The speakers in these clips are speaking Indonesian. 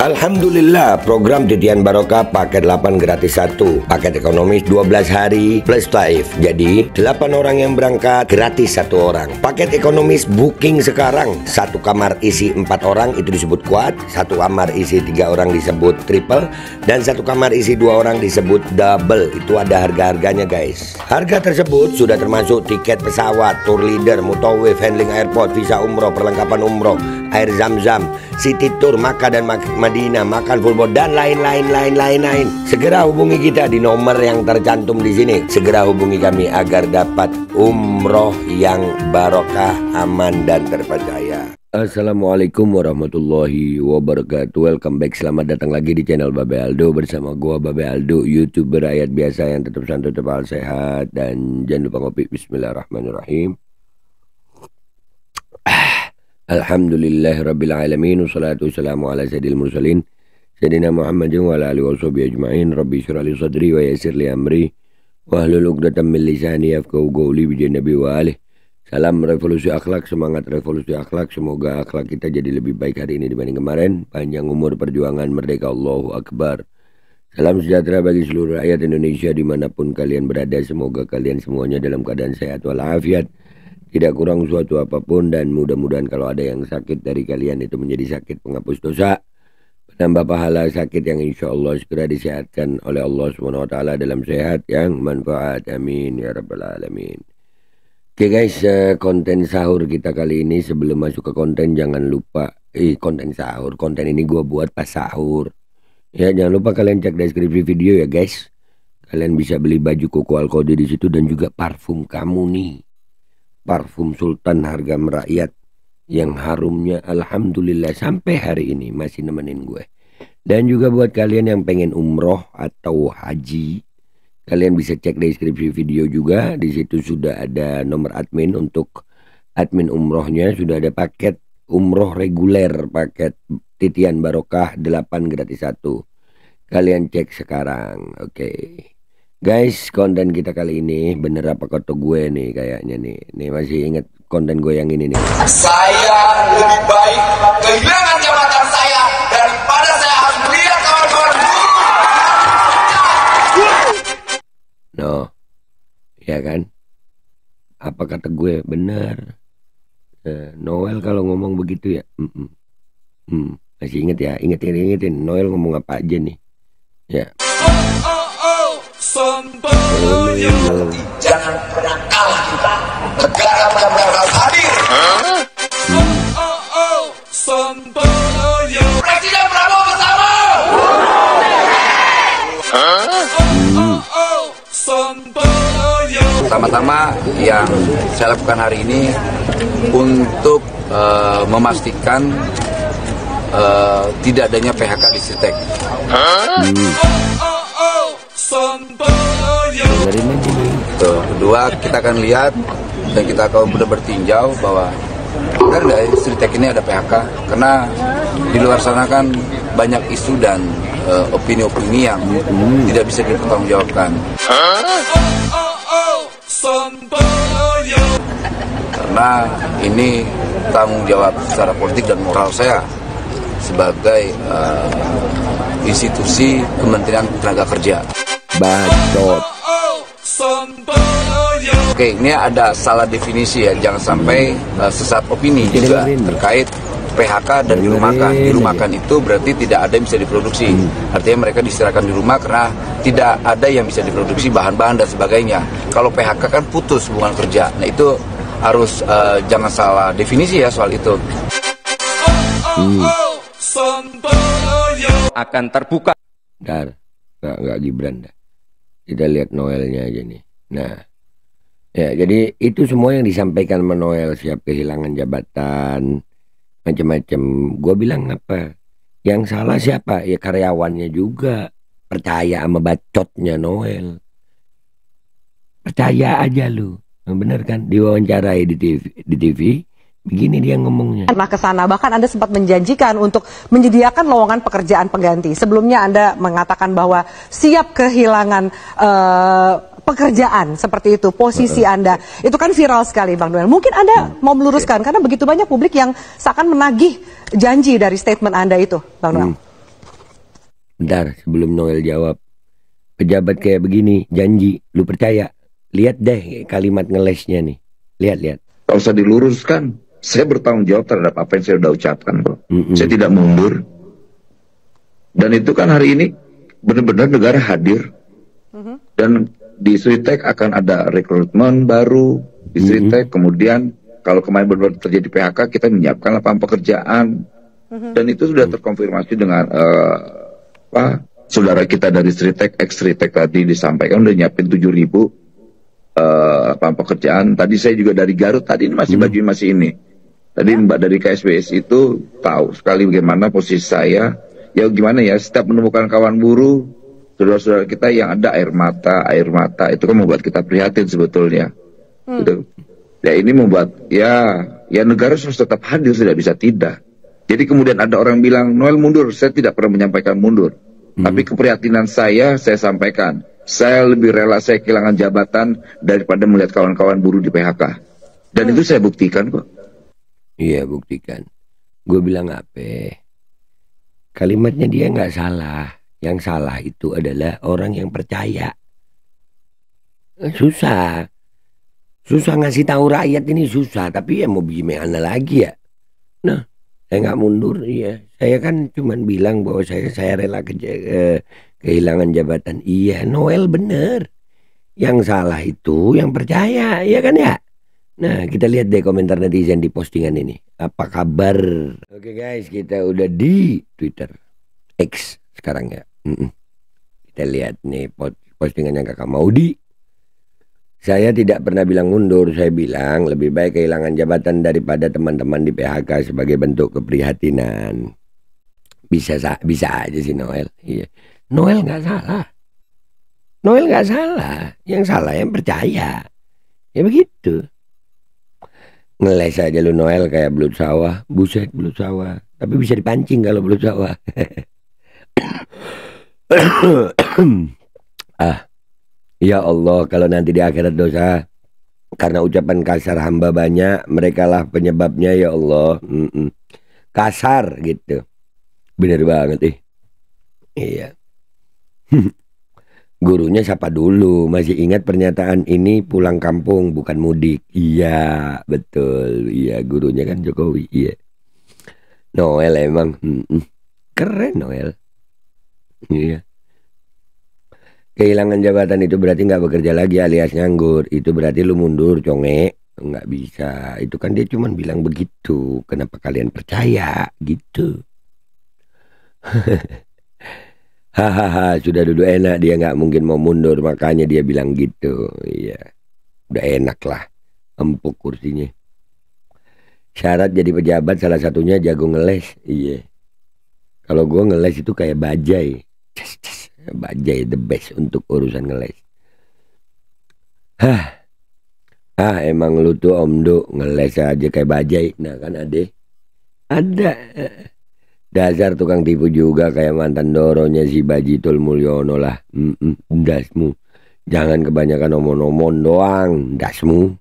Alhamdulillah, program titian barokah paket 8 gratis 1, paket ekonomis 12 hari plus taif. Jadi 8 orang yang berangkat gratis 1 orang. Paket ekonomis booking sekarang, 1 kamar isi 4 orang itu disebut quad, 1 kamar isi 3 orang disebut triple, dan 1 kamar isi 2 orang disebut double. Itu ada harga-harganya guys. Harga tersebut sudah termasuk tiket pesawat, tour leader, mutawif, handling airport, visa umroh, perlengkapan umroh, air zam-zam, city tour, Makkah dan Madinah, makan full board, dan lain-lain. Segera hubungi kita di nomor yang tercantum di sini. Segera hubungi kami agar dapat umroh yang barokah, aman dan terpercaya. Assalamualaikum warahmatullahi wabarakatuh. Welcome back, selamat datang lagi di channel Babe Aldo bersama gua Babe Aldo, YouTuber rakyat biasa yang tetap santai, tetap sehat, dan jangan lupa ngopi. Bismillahirrahmanirrahim. Alhamdulillahirrabbilalamin. Wassalatu wassalamu ala sayyidil mursalin Sayyidina Muhammadin wa ala alihi wa sahbihi ajma'in. Rabbi syrah li sadri wa yassir li amri wahlul 'uqdatam min lisani yafqahu qawli bi nabi wa alihi. Salam revolusi akhlak, semangat revolusi akhlak. Semoga akhlak kita jadi lebih baik hari ini dibanding kemarin. Panjang umur, perjuangan, merdeka, Allahu Akbar. Salam sejahtera bagi seluruh rakyat Indonesia dimanapun kalian berada. Semoga kalian semuanya dalam keadaan sehat walafiat, tidak kurang suatu apapun, dan mudah-mudahan kalau ada yang sakit dari kalian itu menjadi sakit penghapus dosa, penambah pahala, sakit yang insya Allah segera disehatkan oleh Allah SWT dalam sehat yang manfaat. Amin ya rabbal alamin. Oke guys, konten sahur kita kali ini, sebelum masuk ke konten jangan lupa konten sahur. Konten ini gue buat pas sahur. Ya, jangan lupa kalian cek deskripsi video ya guys. Kalian bisa beli baju Koko Alkode di situ, dan juga parfum kamu nih. Parfum Sultan harga merakyat yang harumnya alhamdulillah sampai hari ini masih nemenin gue. Dan juga buat kalian yang pengen umroh atau haji, kalian bisa cek deskripsi video juga. Di situ sudah ada nomor admin untuk admin umrohnya. Sudah ada paket umroh reguler, paket titian barokah 8 gratis 1. Kalian cek sekarang. Oke. Guys, konten kita kali ini bener apa kata gue nih kayaknya nih. Nih masih inget konten gue yang ini nih. Saya lebih baik kehilangan jabatan saya daripada saya harus melihat kawan-kawan. No, ya kan? Apa kata gue bener? Noel kalau ngomong begitu ya. Masih inget ya? Ingetin. Noel ngomong apa aja nih? Ya. Jangan pernah kalah kita. Negara benar-benar harus hadir. Presiden Prabowo bersama. Pertama-tama yang saya lakukan hari ini untuk memastikan tidak adanya PHK di Sritek. Kedua, kita akan lihat dan kita akan benar bertinjau bahwa benar nggak Sritek ini ada PHK, karena di luar sana kan banyak isu dan opini-opini yang tidak bisa dipertanggungjawabkan. Karena ini tanggung jawab secara politik dan moral saya sebagai institusi Kementerian Tenaga Kerja. Bacot. Oke, ini ada salah definisi ya, jangan sampai sesat opini juga terkait PHK dan dirumahkan. Dirumahkan itu berarti tidak ada yang bisa diproduksi. Artinya mereka diistirahatkan di rumah karena tidak ada yang bisa diproduksi, bahan-bahan dan sebagainya. Kalau PHK kan putus hubungan kerja. Nah itu harus jangan salah definisi ya soal itu. Akan terbuka. Bentar, nggak Gibran dah. Kita lihat Noelnya aja nih. Nah, ya jadi itu semua yang disampaikan sama Noel, siap kehilangan jabatan, macam-macam. Gue bilang apa? Yang salah siapa? Ya karyawannya juga. Percaya sama bacotnya Noel. Percaya aja lu. Bener kan? Diwawancarai di TV. Begini dia ngomongnya. Pernah ke sana, bahkan Anda sempat menjanjikan untuk menyediakan lowongan pekerjaan pengganti. Sebelumnya Anda mengatakan bahwa siap kehilangan pekerjaan seperti itu, posisi Anda. Itu kan viral sekali Bang Noel. Mungkin Anda mau meluruskan, karena begitu banyak publik yang seakan menagih janji dari statement Anda itu, Bang Noel. Bentar, sebelum Noel jawab. Pejabat kayak begini, janji, lu percaya? Lihat deh kalimat ngelesnya nih. Lihat. Kalau usah diluruskan, saya bertanggung jawab terhadap apa yang saya sudah ucapkan, bro. Saya tidak mundur. Dan itu kan hari ini benar-benar negara hadir. Dan di Sritek akan ada rekrutmen baru di Sritek. Kemudian kalau kemarin benar-benar terjadi PHK, kita menyiapkan lapangan pekerjaan. Dan itu sudah terkonfirmasi dengan saudara kita dari Sritek, ex-Sritek tadi disampaikan udah nyiapin 7.000 lapangan pekerjaan. Tadi saya juga dari Garut, tadi ini masih baju masih ini. Tadi Mbak dari KSBS itu tahu sekali bagaimana posisi saya. Ya gimana ya, setiap menemukan kawan buruh, saudara-saudara kita yang ada air mata itu kan membuat kita prihatin sebetulnya. Gitu. Ya ini membuat ya negara harus tetap hadir, tidak bisa tidak. Jadi kemudian ada orang bilang Noel mundur, saya tidak pernah menyampaikan mundur. Tapi keprihatinan saya sampaikan. Saya lebih rela saya kehilangan jabatan daripada melihat kawan-kawan buruh di PHK. Dan itu saya buktikan kok. Iya, buktikan. Gue bilang apa? Kalimatnya dia nggak salah. Yang salah itu adalah orang yang percaya. Susah ngasih tahu rakyat ini susah. Tapi ya mau gimana lagi ya? Nah, saya nggak mundur. Iya, saya kan cuman bilang bahwa saya rela kehilangan jabatan. Iya, Noel bener. Yang salah itu yang percaya, ya kan ya? Nah, kita lihat deh komentar netizen di postingan ini. Apa kabar? Oke guys, kita udah di Twitter X sekarang ya. Kita lihat nih postingannya Kakak Maudi. Saya tidak pernah bilang mundur. Saya bilang lebih baik kehilangan jabatan daripada teman-teman di PHK sebagai bentuk keprihatinan. Bisa aja sih Noel. Iya. Noel nggak salah. Yang salah yang percaya. Ya begitu. Ngeles aja lu Noel kayak belut sawah. Buset belut sawah. Tapi bisa dipancing kalau belut sawah. Ya Allah, kalau nanti di akhirat dosa karena ucapan kasar hamba banyak, merekalah penyebabnya ya Allah. Kasar gitu. Bener banget Iya. Gurunya siapa dulu? Masih ingat pernyataan ini pulang kampung bukan mudik. Iya, betul. Iya, gurunya kan Jokowi. Iya. Noel emang keren Noel. Iya. Kehilangan jabatan itu berarti nggak bekerja lagi alias nganggur. Itu berarti lu mundur, conge. Nggak bisa. Itu kan dia cuma bilang begitu. Kenapa kalian percaya gitu? Hahaha, sudah duduk enak, dia nggak mungkin mau mundur, makanya dia bilang gitu. Iya, udah enak lah, empuk kursinya. Syarat jadi pejabat salah satunya jago ngeles. Iya, kalau gue ngeles itu kayak bajai. Bajai the best untuk urusan ngeles. Emang lu tuh Om Do ngeles aja kayak bajai. Nah kan ada. Dasar tukang tipu juga kayak mantan doronya si Bajitul Mulyono lah. Dasmu. Jangan kebanyakan omong-omong doang. Dasmu.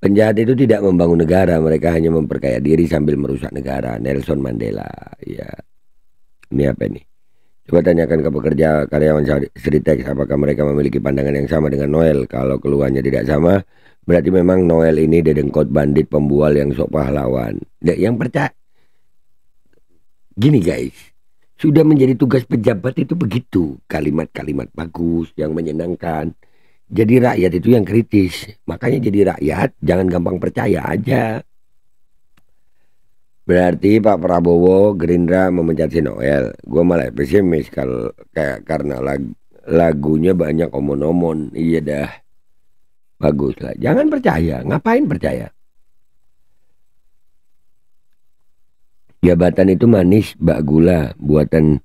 Penjahat itu tidak membangun negara. Mereka hanya memperkaya diri sambil merusak negara. Nelson Mandela. Ya. Ini apa nih? Coba tanyakan ke pekerja karyawan Sritek. Apakah mereka memiliki pandangan yang sama dengan Noel? Kalau keluhannya tidak sama, berarti memang Noel ini dedengkot bandit pembual yang sok pahlawan. Yang percaya. Gini guys, sudah menjadi tugas pejabat itu begitu. Kalimat-kalimat bagus yang menyenangkan. Jadi rakyat itu yang kritis. Makanya jadi rakyat jangan gampang percaya aja. Berarti Pak Prabowo Gerindra memecat si Noel. Gue malah pesimis karena lagunya banyak omon-omon. Iya dah. Bagus lah. Jangan percaya. Ngapain percaya? Jabatan itu manis, bak gula buatan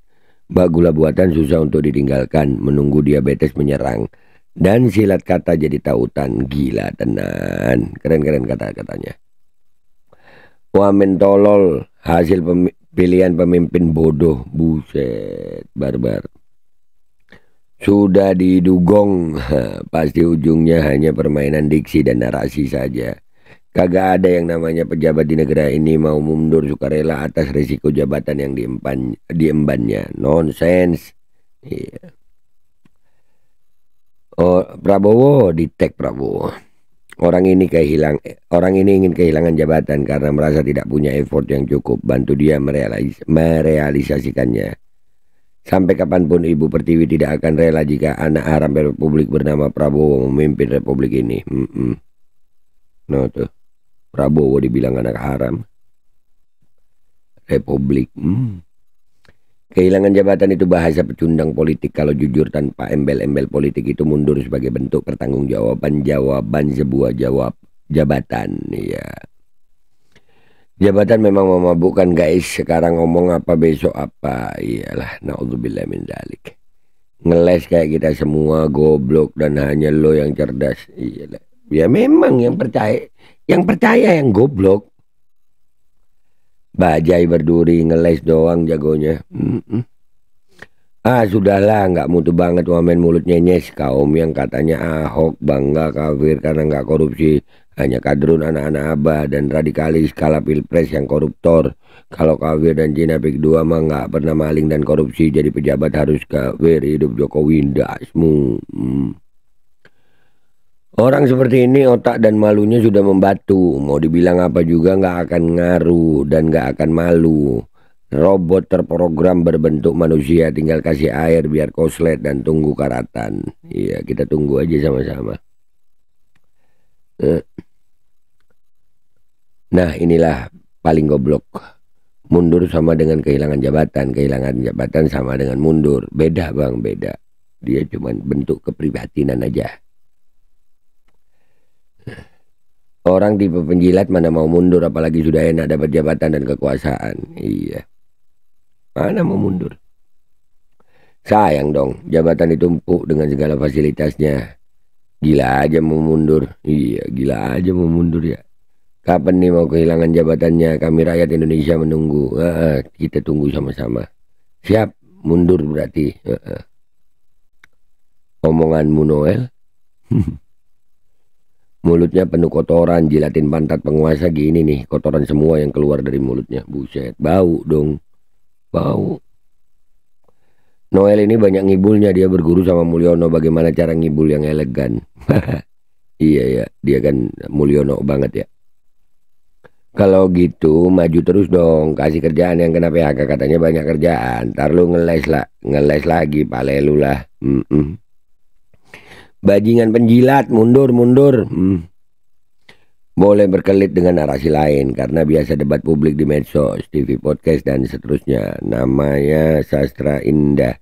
susah untuk ditinggalkan, menunggu diabetes menyerang, dan silat kata jadi tautan. Gila tenan, keren kata-katanya. Wamen tolol, hasil pilihan pemimpin bodoh, buset, barbar. Sudah didugong, pasti ujungnya hanya permainan diksi dan narasi saja. Kagak ada yang namanya pejabat di negara ini mau mundur sukarela atas risiko jabatan yang diembannya. Nonsens. Iya. Oh, Prabowo di-tag Prabowo. Orang ini ingin kehilangan jabatan karena merasa tidak punya effort yang cukup. Bantu dia merealisasikannya. Sampai kapanpun Ibu Pertiwi tidak akan rela jika anak haram Republik bernama Prabowo memimpin Republik ini. No tuh. Prabowo dibilang anak haram Republik. Kehilangan jabatan itu bahasa pecundang politik. Kalau jujur tanpa embel-embel politik itu mundur sebagai bentuk pertanggungjawaban sebuah jabatan. Ya. Jabatan memang memabukkan guys. Sekarang ngomong apa besok apa. Iyalah, naudzubillah min dzalik. Ngeles kayak kita semua goblok dan hanya lo yang cerdas. Iyalah. Ya memang yang percaya yang goblok. Bajai berduri ngeles doang jagonya. Sudahlah, nggak mutu banget wamen mulut nyenyes. Kaum yang katanya Ahok bangga kafir karena nggak korupsi. Hanya kadrun anak-anak abah dan radikalis kala pilpres yang koruptor. Kalau kafir dan Cina pik 2 mah nggak pernah maling dan korupsi. Jadi pejabat harus kafir. Hidup Jokowi ndasmu. Orang seperti ini otak dan malunya sudah membatu. Mau dibilang apa juga nggak akan ngaruh dan nggak akan malu. Robot terprogram berbentuk manusia, tinggal kasih air biar koslet dan tunggu karatan. Iya, kita tunggu aja sama-sama. Nah, inilah paling goblok. Mundur sama dengan kehilangan jabatan sama dengan mundur. Beda bang, beda. Dia cuma bentuk kepribadian aja. Orang tipe penjilat mana mau mundur, apalagi sudah enak dapat jabatan dan kekuasaan. Iya. Mana mau mundur? Sayang dong, jabatan ditumpuk dengan segala fasilitasnya. Gila aja mau mundur. Iya, gila aja mau mundur ya. Kapan nih mau kehilangan jabatannya? Kami rakyat Indonesia menunggu. Kita tunggu sama-sama. Siap, mundur berarti. Omonganmu Noel. Mulutnya penuh kotoran, jilatin pantat penguasa gini nih, kotoran semua yang keluar dari mulutnya. Buset, bau dong. Bau. Noel ini banyak ngibulnya, dia berguru sama Mulyono bagaimana cara ngibul yang elegan. Iya ya, dia kan Mulyono banget ya. Kalau gitu maju terus dong, kasih kerjaan yang kena PHK, katanya banyak kerjaan. Ntar lu ngeles lagi pale lu lah. Bajingan penjilat, mundur. Boleh berkelit dengan narasi lain karena biasa debat publik di medsos, TV, podcast dan seterusnya. Namanya sastra indah.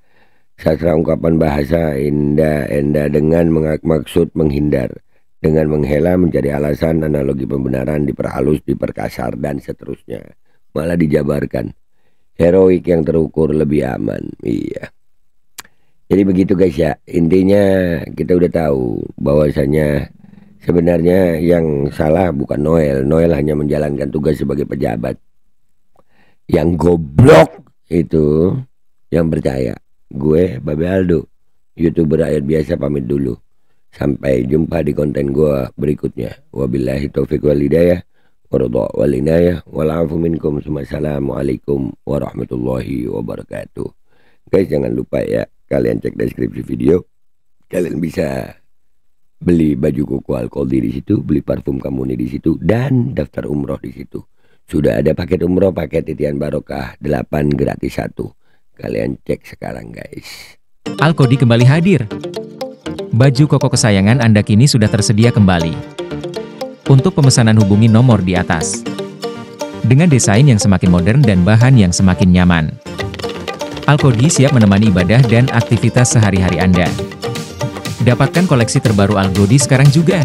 Sastra ungkapan bahasa indah dengan maksud menghindar. Dengan menghela mencari alasan, analogi pembenaran diperhalus, diperkasar dan seterusnya. Malah dijabarkan. Heroik yang terukur lebih aman. Iya. Jadi begitu guys ya, intinya kita udah tahu bahwasanya sebenarnya yang salah bukan Noel. Noel hanya menjalankan tugas sebagai pejabat. Yang goblok itu yang percaya. Gue Babe Aldo, YouTuber rakyat biasa, pamit dulu. Sampai jumpa di konten gue berikutnya. Wabillahi taufiq wal hidayah, waridha wal inayah, wal afu minkum. Assalamualaikum warahmatullahi wabarakatuh. Guys, jangan lupa ya, kalian cek deskripsi video. Kalian bisa beli baju koko alkoldi di situ, beli parfum Kamuni di situ, dan daftar umroh di situ. Sudah ada paket umroh, paket titian barokah 8 gratis 1. Kalian cek sekarang guys. Alkodi kembali hadir. Baju koko kesayangan Anda kini sudah tersedia kembali. Untuk pemesanan hubungi nomor di atas. Dengan desain yang semakin modern dan bahan yang semakin nyaman. Alkodi siap menemani ibadah dan aktivitas sehari-hari Anda. Dapatkan koleksi terbaru Alkodi sekarang juga.